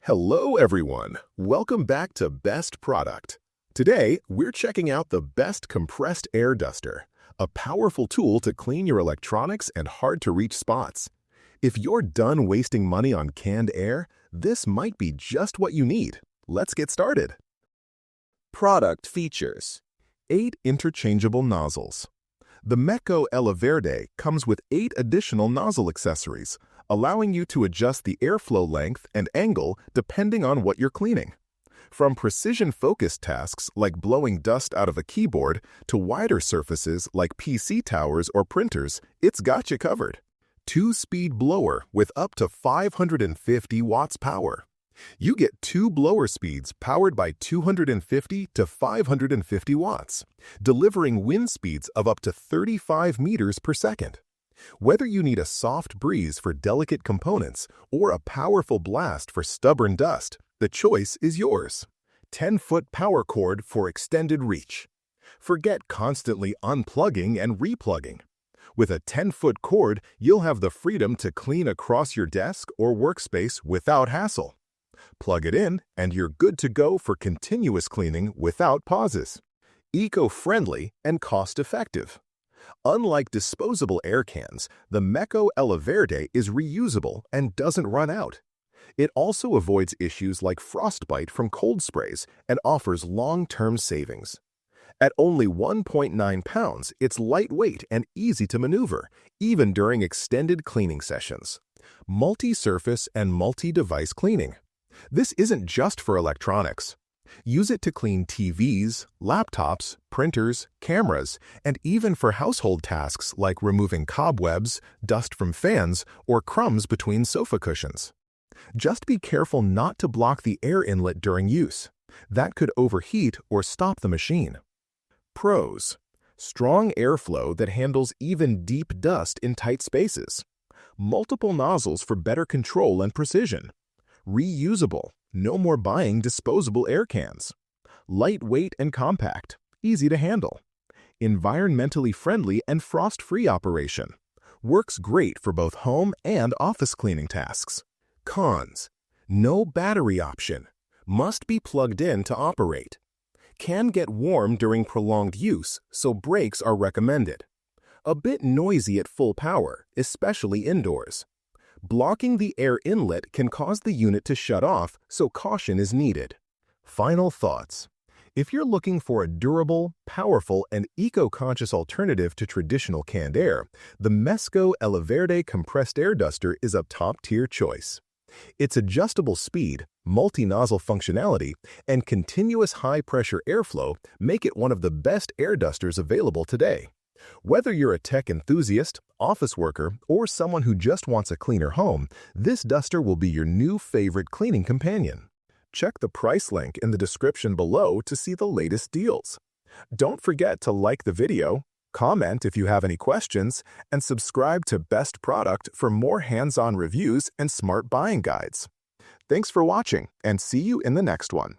Hello everyone, welcome back to Best Product. Today, we're checking out the Best Compressed Air Duster, a powerful tool to clean your electronics and hard-to-reach spots. If you're done wasting money on canned air, this might be just what you need. Let's get started. Product features: 8 interchangeable nozzles. The Mecco Elaverde comes with 8 additional nozzle accessories, allowing you to adjust the airflow length and angle depending on what you're cleaning. From precision-focused tasks like blowing dust out of a keyboard to wider surfaces like PC towers or printers, it's got you covered. 2-speed blower with up to 550 watts power. You get 2 blower speeds powered by 250 to 550 watts, delivering wind speeds of up to 35 meters per second. Whether you need a soft breeze for delicate components or a powerful blast for stubborn dust, the choice is yours. 10-foot power cord for extended reach. Forget constantly unplugging and replugging. With a 10-foot cord, you'll have the freedom to clean across your desk or workspace without hassle. Plug it in, and you're good to go for continuous cleaning without pauses. Eco-friendly and cost-effective. Unlike disposable air cans, the Mecco Elaverde is reusable and doesn't run out. It also avoids issues like frostbite from cold sprays and offers long-term savings. At only 1.9 pounds, it's lightweight and easy to maneuver, even during extended cleaning sessions. Multi-surface and multi-device cleaning. This isn't just for electronics. Use it to clean TVs, laptops, printers, cameras, and even for household tasks like removing cobwebs, dust from fans, or crumbs between sofa cushions. Just be careful not to block the air inlet during use. That could overheat or stop the machine. Pros: strong airflow that handles even deep dust in tight spaces. Multiple nozzles for better control and precision. Reusable. No more buying disposable air cans. Lightweight and compact, easy to handle. Environmentally friendly and frost-free operation. Works great for both home and office cleaning tasks. Cons: no battery option. Must be plugged in to operate. Can get warm during prolonged use, so breaks are recommended. A bit noisy at full power, especially indoors. Blocking the air inlet can cause the unit to shut off, so caution is needed. Final thoughts: if you're looking for a durable, powerful, and eco-conscious alternative to traditional canned air, the Mecco Elaverde Compressed Air Duster is a top-tier choice. Its adjustable speed, multi-nozzle functionality, and continuous high-pressure airflow make it one of the best air dusters available today. Whether you're a tech enthusiast, office worker, or someone who just wants a cleaner home, this duster will be your new favorite cleaning companion. Check the price link in the description below to see the latest deals. Don't forget to like the video, comment if you have any questions, and subscribe to Best Product for more hands-on reviews and smart buying guides. Thanks for watching, and see you in the next one.